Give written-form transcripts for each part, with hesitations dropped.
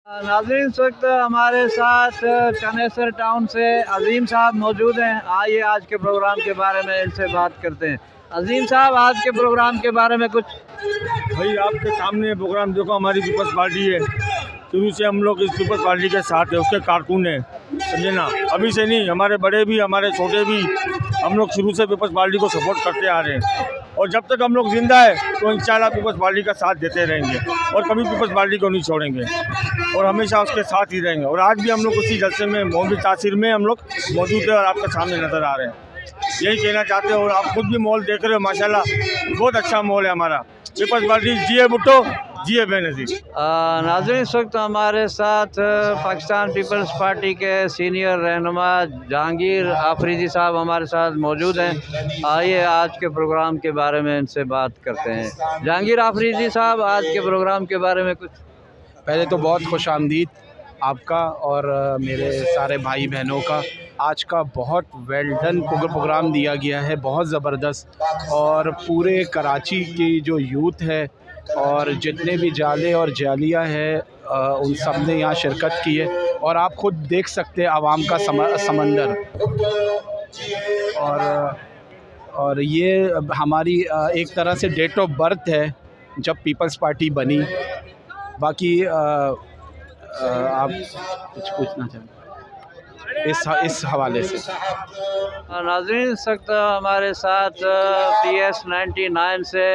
नाज़रीन, इस वक्त हमारे साथ चनेसर टाउन से अजीम साहब मौजूद हैं। आइए आज के प्रोग्राम के बारे में इनसे बात करते हैं। अजीम साहब, आज के प्रोग्राम के बारे में कुछ। भाई आपके सामने प्रोग्राम देखो, हमारी पीपल्स पार्टी है, शुरू से हम लोग इस पीपल्स पार्टी के साथ है, उसके कारकुन हैं, समझे ना। अभी से नहीं, हमारे बड़े भी हमारे छोटे भी, हम लोग शुरू से पीपल्स पार्टी को सपोर्ट करते आ रहे हैं और जब तक हम लोग जिंदा है तो इंशाल्लाह पीपल्स पार्टी का साथ देते रहेंगे और कभी पीपल्स पार्टी को नहीं छोड़ेंगे और हमेशा उसके साथ ही रहेंगे। और आज भी हम लोग उसी जलसे में मौजूद तासीर में हम लोग मौजूद है और आपके सामने नज़र आ रहे हैं। यही कहना चाहते हैं और आप खुद भी मॉल देख रहे हो, माशाल्लाह बहुत अच्छा मॉल है हमारा। पीपल्स पार्टी जिए भुट्टो, जिए बेनज़ीर। नाज़रीन, इस वक्त हमारे साथ पाकिस्तान पीपल्स पार्टी के सीनियर रहनुमा जहांगीर आफरीदी साहब हमारे साथ मौजूद हैं। आइए आज के प्रोग्राम के बारे में इनसे बात करते हैं। जहांगीर आफरीदी साहब, आज के प्रोग्राम के बारे में कुछ। पहले तो बहुत खुश आमदीद आपका और मेरे सारे भाई बहनों का। आज का बहुत वेल डन प्रोग्राम दिया गया है, बहुत ज़बरदस्त। और पूरे कराची की जो यूथ है और जितने भी जाले और जालिया है उन सब ने यहाँ शिरकत की है और आप खुद देख सकते हैं आवाम का समंदर। और ये हमारी एक तरह से डेट ऑफ बर्थ है जब पीपल्स पार्टी बनी। बाकी आप कुछ पूछना चाहें इस हवाले से? नाज़रीन, इस वक्त हमारे साथ PS99 से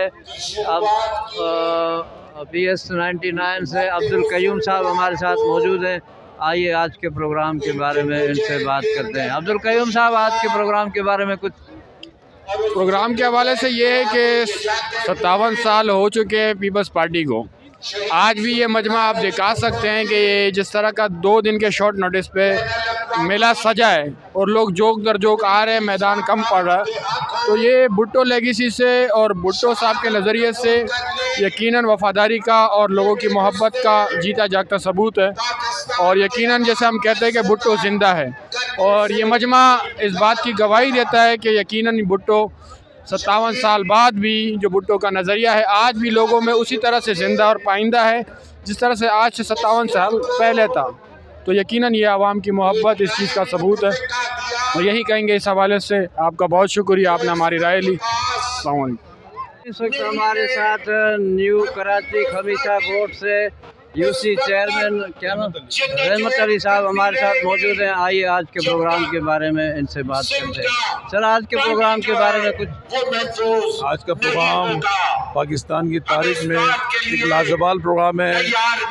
PS99 से अब्दुल कयूम साहब हमारे साथ मौजूद हैं। आइए आज के प्रोग्राम के बारे में इनसे बात करते हैं। अब्दुल कयूम साहब, आज के प्रोग्राम के बारे में कुछ। प्रोग्राम के हवाले से ये है कि 57 साल हो चुके हैं पीपल्स पार्टी को। आज भी ये मजमा आप दिखा सकते हैं कि ये जिस तरह का 2 दिन के शॉर्ट नोटिस पे मेला सजा है और लोग जोक दर जोक आ रहे हैं, मैदान कम पड़ रहा है। तो ये भुट्टो लेगेसी से और भुट्टो साहब के नज़रिए से यकीनन वफ़ादारी का और लोगों की मोहब्बत का जीता जागता सबूत है। और यकीनन जैसे हम कहते हैं कि भुट्टो ज़िंदा है और ये मजमा इस बात की गवाही देता है कि यकीनन भुट्टो 57 साल बाद भी जो भुट्टो का नज़रिया है आज भी लोगों में उसी तरह से ज़िंदा और पाइंदा है जिस तरह से आज से 57 साल पहले था। तो यकीनन ये आवाम की मोहब्बत इस चीज़ का सबूत है और यही कहेंगे इस हवाले से। आपका बहुत शुक्रिया, आपने हमारी राय ली। अस्सलाम वालेकुम। इस वक्त हमारे साथ न्यू कराची खमीसा बोर्ड से यूसी चेयरमैन क्या नाम रहमत अली साहब हमारे साथ मौजूद हैं। आइए आज के प्रोग्राम के बारे में इनसे बात करते हैं। सर, आज के प्रोग्राम के बारे में कुछ। आज का प्रोग्राम पाकिस्तान की तारीख में एक लाजवाब प्रोग्राम है।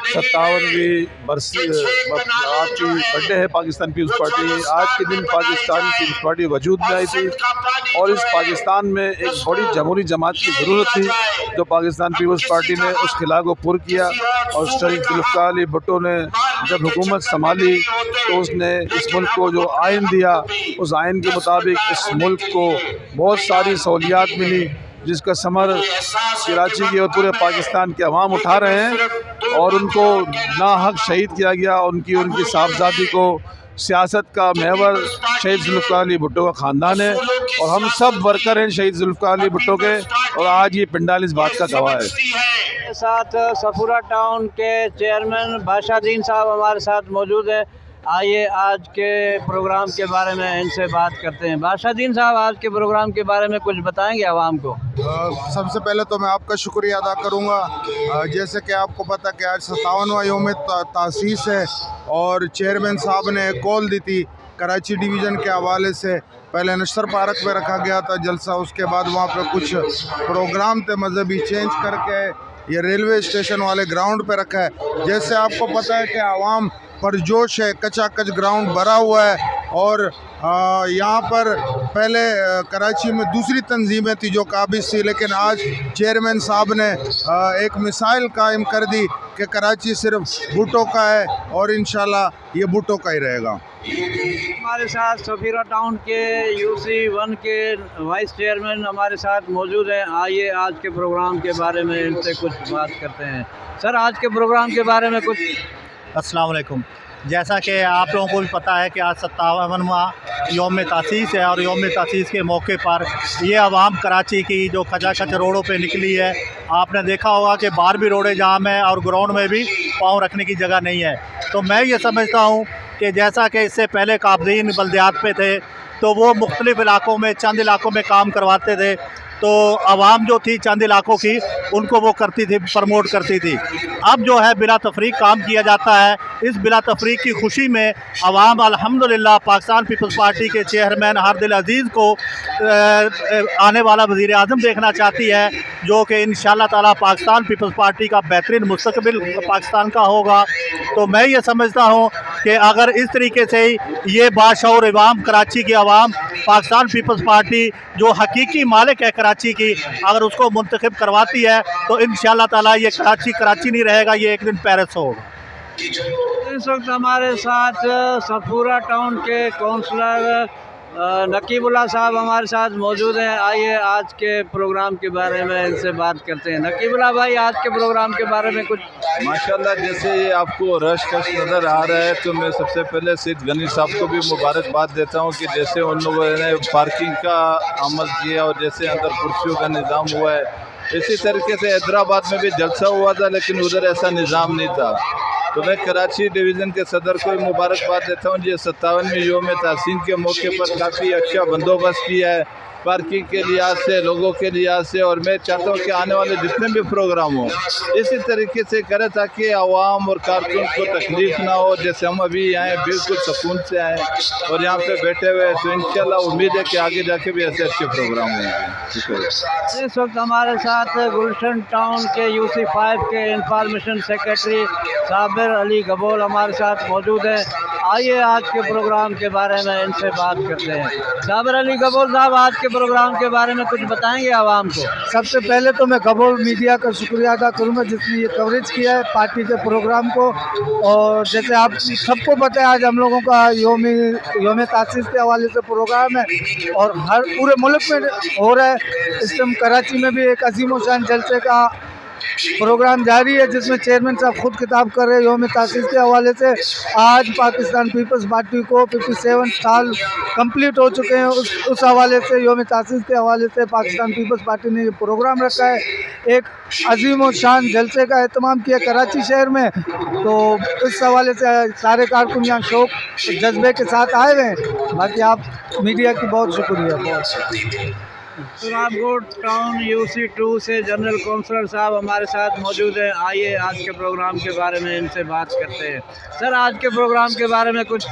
57वीं बरसी आज की बर्थडे है पाकिस्तान पीपल्स पार्टी। आज के दिन पाकिस्तान पीपल्स पार्टी वजूद में आई थी और इस पाकिस्तान में एक बड़ी जमहूरी जमात की ज़रूरत थी जो पाकिस्तान पीपल्स पार्टी ने उस खिला को पुर किया। और जुल्फ़िकार अली भुट्टो ने जब हुकूमत संभाली तो उसने इस मुल्क को जो आइन दिया उस आइन के मुताबिक इस मुल्क को बहुत सारी सहूलियात मिली जिसका समर कराची की और पूरे पाकिस्तान के अवाम उठा रहे हैं और उनको नाहक शहीद किया गया। उनकी साहबजादी को सियासत का महवर शहीद जुल्फ़िकार अली भुट्टो का ख़ानदान है और हम सब वर्कर हैं शहीद जुल्फ़िकार अली भुट्टो के और आज ये पिंडाल इस बात का गवाह है। साथ सफूरा टाउन के चेयरमैन बादशाहदीन साहब हमारे साथ मौजूद है। आइए आज के प्रोग्राम के बारे में इनसे बात करते हैं। बादशाहदीन साहब, आज के प्रोग्राम के बारे में कुछ बताएंगे आवाम को? सबसे पहले तो मैं आपका शुक्रिया अदा करूंगा। जैसे कि आपको पता कि आज 57वां यौम तासीस है और चेयरमैन साहब ने कॉल दी थी कराची डिवीज़न के हवाले से। पहले नशर पार्क में रखा गया था जलसा, उसके बाद वहाँ पे कुछ प्रोग्राम थे मजहबी चेंज करके ये रेलवे स्टेशन वाले ग्राउंड पे रखा है। जैसे आपको पता है कि आवाम परजोश है, कचाकच ग्राउंड भरा हुआ है और यहाँ पर पहले कराची में दूसरी तंजीमें थी जो काबिज थी, लेकिन आज चेयरमैन साहब ने एक मिसाइल कायम कर दी कि कराची सिर्फ भुट्टो का है और इंशाल्लाह ये भुट्टो का ही रहेगा। हमारे साथ सफीरा टाउन के UC1 के वाइस चेयरमैन हमारे साथ मौजूद हैं। आइए आज के प्रोग्राम के बारे में इनसे कुछ बात करते हैं। सर, आज के प्रोग्राम के बारे में कुछ। अस्सलाम वालेकुम। जैसा कि आप लोगों को भी पता है कि आज 57वां यौम तासीस है और यौम तासीस के मौके पर ये आवाम कराची की जो खचाखच रोडों पे निकली है, आपने देखा होगा कि बाहर भी रोडें जाम है और ग्राउंड में भी पाँव रखने की जगह नहीं है। तो मैं ये समझता हूँ कि जैसा कि इससे पहले काबज़ीन बल्दियात पे थे तो वो मुख्तलिफ़ इलाकों में चंद इलाकों में काम करवाते थे, तो आवाम जो थी चंद इलाकों की उनको वो करती थी, प्रमोट करती थी। अब जो है बिला तफरीक काम किया जाता है। इस बिला तफरीक की खुशी में आवाम अल्हम्दुलिल्लाह पाकिस्तान पीपल्स पार्टी के चेयरमैन हारदिल अजीज़ को आने वाला वज़ीर आज़म देखना चाहती है, जो कि इंशाअल्लाह ताला पाकिस्तान पीपल्स पार्टी का बेहतरीन मुस्तकबिल पाकिस्तान का होगा। तो मैं ये समझता हूँ कि अगर इस तरीके से ही ये बाशऊर अवाम, कराची की आवाम पाकिस्तान पीपल्स पार्टी जो हकीकी मालिक है कराची की, अगर उसको मुंतखब करवाती है तो इंशाअल्लाह ताला ये कराची नहीं रहेगा, ये एक दिन पेरिस होगा। इस वक्त हमारे साथ सफूरा टाउन के काउंसलर नकीबुल्लाह साहब हमारे साथ मौजूद हैं। आइए आज के प्रोग्राम के बारे में इनसे बात करते हैं। नकीबुल्लाह भाई, आज के प्रोग्राम के बारे में कुछ। माशाल्लाह, जैसे ये आपको रश कश नज़र आ रहा है तो मैं सबसे पहले सैयद गनी साहब को भी मुबारकबाद देता हूँ कि जैसे उन लोगों ने पार्किंग का अमल किया और जैसे अंदर कुर्सियों का निज़ाम हुआ है, इसी तरीके से हैदराबाद में भी जलसा हुआ था लेकिन उधर ऐसा निज़ाम नहीं था। तो मैं कराची डिवीज़न के सदर को भी मुबारकबाद देता हूँ। ये 57वें यौम तासीन के मौके पर काफ़ी अच्छा बंदोबस्त किया है पार्किंग के लिहाज से, लोगों के लिहाज से, और मैं चाहता हूँ कि आने वाले जितने भी प्रोग्राम हो इसी तरीके से करें ताकि आवाम और कारकुन को तकलीफ़ ना हो। जैसे हम अभी आए बिल्कुल सुकून से आए और यहाँ पे बैठे हुए हैं, तो इंशाल्लाह उम्मीद है कि आगे जाके भी ऐसे अच्छे प्रोग्राम होंगे। इस वक्त हमारे साथ गुलशन टाउन के UC5 के इंफॉर्मेशन सेक्रेटरी साबिर अली गबोल हमारे साथ मौजूद है। आइए आज के प्रोग्राम के बारे में इनसे बात करते हैं। साबिर अली गबोल साहब, आज के प्रोग्राम के बारे में कुछ बताएंगे आवाम को? सबसे पहले तो मैं गबोल मीडिया का शुक्रिया अदा करूंगा जिसने ये कवरेज किया है पार्टी के प्रोग्राम को। और जैसे आप सबको पता है आज हम लोगों का यौम तासीस के हवाले से प्रोग्राम है और हर पूरे मुल्क में हो रहा है। इस टाइम कराची में भी एक अजीम शान जलसे का प्रोग्राम जारी है जिसमें चेयरमैन साहब खुद खिताब कर रहे हैं यौम तासीस के हवाले से। आज पाकिस्तान पीपल्स पार्टी को 57 साल कंप्लीट हो चुके हैं। उस हवाले से यौम तासीस के हवाले से पाकिस्तान पीपल्स पार्टी ने ये प्रोग्राम रखा है। एक अजीम और शान जलसे का एहतमाम किया कराची शहर में। तो इस हवाले से सारे कारकुन यहाँ शौक जज्बे के साथ आए हुए हैं। बाकी आप मीडिया की बहुत शुक्रिया। बहुत सुराबकोट टाउन UC2 से जनरल काउंसलर साहब हमारे साथ मौजूद हैं। आइए आज के प्रोग्राम के बारे में इनसे बात करते हैं। सर, आज के प्रोग्राम के बारे में कुछ।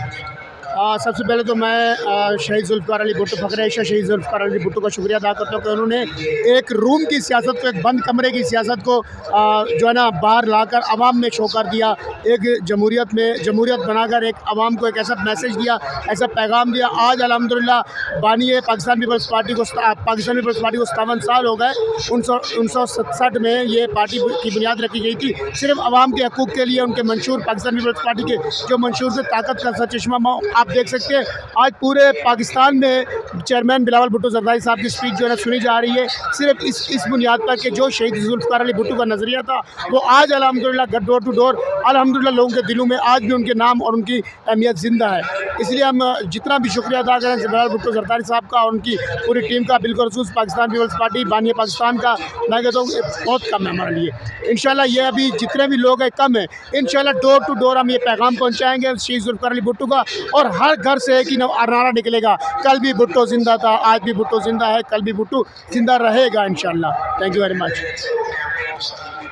सबसे पहले तो मैं शहीद जुल्फ़िकार अली भुट्टो, फ़ख्र एशिया शहीद जुल्फ़िकार अली भुट्टो का शुक्रिया अदा करता हूँ कि उन्होंने एक रूम की सियासत को, एक बंद कमरे की सियासत को जो है ना बाहर लाकर आवाम में शो कर दिया। एक जमहूरियत बनाकर एक आवाम को एक ऐसा मैसेज दिया, ऐसा पैगाम दिया। आज अल्हम्दुलिल्लाह बानी पाकिस्तान पीपल्स पार्टी को 57 साल हो गए। 1967 में ये पार्टी की बुनियाद रखी गई थी सिर्फ आवाम के हकूक़ के लिए। उनके मंशूर पाकिस्तान पीपल्स पार्टी के जो मंशूर से ताकत का सरचश्मा आप देख सकते हैं। आज पूरे पाकिस्तान में चेयरमैन बिलावल भुट्टो जरदारी साहब की स्पीच जो है सुनी जा रही है सिर्फ इस बुनियाद पर कि जो शहीद जुल्फ़िकार अली भुट्टो का नज़रिया था वो आज अल्हम्दुलिल्लाह डोर टू डोर अल्हम्दुलिल्लाह लोगों के दिलों में आज भी उनके नाम और उनकी अहमियत ज़िंदा है। इसलिए हम जितना भी शुक्रिया अदा करें बिलावल भुट्टो जरदारी साहब का और उनकी पूरी टीम का, बिलखुसूस पाकिस्तान पीपल्स पार्टी बानी पाकिस्तान का, मैं कहता हूँ बहुत कम है हमारे लिए। इंशाल्लाह ये अभी जितने भी लोग हैं कम है, इंशाल्लाह डोर टू डोर हम ये पैगाम पहुँचाएँगे शहीद जुल्फ़िकार अली भुट्टो का। और हर घर से एक ही नारा निकलेगा, कल भी भुट्टो जिंदा था, आज भी भुट्टो जिंदा है, कल भी भुट्टो जिंदा रहेगा इंशाल्लाह। Thank you very much.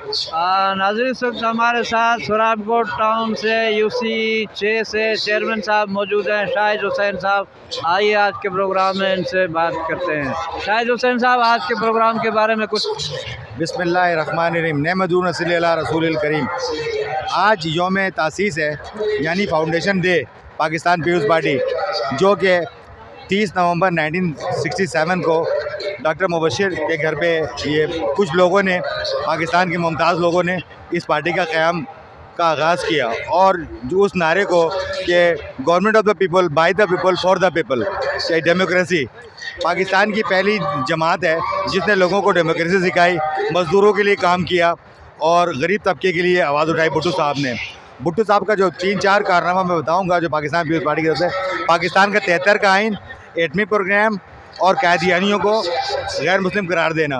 नाज़रीन, इस वक्त हमारे साथ सुराबकोट टाउन से UC6 से चेयरमैन साहब मौजूद हैं, शाहिद हुसैन साहब। आइए आज के प्रोग्राम में इनसे बात करते हैं। शाहिद हुसैन साहब, आज के प्रोग्राम के बारे में कुछ। बिस्मिल्लाहिर्रहमानिर्रहीम, नहमदुहु व नसल्ली अला रसूलिल करीम। आज यौम तासीस है, यानी फाउंडेशन डे पाकिस्तान पीपल्स पार्टी, जो कि 30 नवंबर 1967 को डॉक्टर मुबशिर के घर पे ये कुछ लोगों ने, पाकिस्तान के मुमताज़ लोगों ने इस पार्टी का क़याम का आगाज़ किया। और जो उस नारे को कि government of the people, by the people, for the people, democracy, Pakistan की पहली जमात है जिसने लोगों को डेमोक्रेसी सिखाई, मज़दूरों के लिए काम किया और गरीब तबके के लिए आवाज़ उठाई भुट्टो साहब ने। भुट्टो साहब का जो 3-4 कारनामा मैं बताऊंगा जो पाकिस्तान पीपल्स पार्टी की तरफ से, पाकिस्तान का 73 का आइन, एटमी प्रोग्राम और कैदियानियों को गैर मुस्लिम करार देना,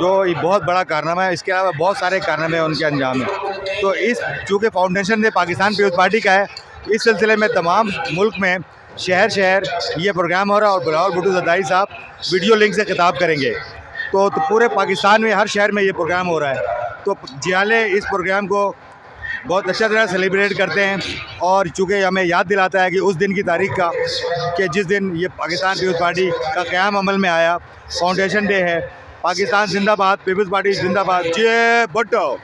जो ये बहुत बड़ा कारनामा है। इसके अलावा बहुत सारे कारनामे उनके अंजाम हैं। तो इस चूँकि फाउंडेशन पाकिस्तान पीपल्स पार्टी का है, इस सिलसिले में तमाम मुल्क में शहर शहर ये प्रोग्राम हो रहा है और बिलावल भुट्टो ज़रदारी साहब वीडियो लिंक से खिताब करेंगे। तो पूरे पाकिस्तान में हर शहर में ये प्रोग्राम हो रहा है। तो जियाले इस प्रोग्राम को बहुत अच्छा तरह सेलिब्रेट करते हैं और चूँकि हमें याद दिलाता है कि उस दिन की तारीख का कि जिस दिन ये पाकिस्तान पीपल्स पार्टी का क़याम अमल में आया, फाउंडेशन डे है। पाकिस्तान जिंदाबाद, पीपल्स पार्टी जिंदाबाद, जय भुट्टो।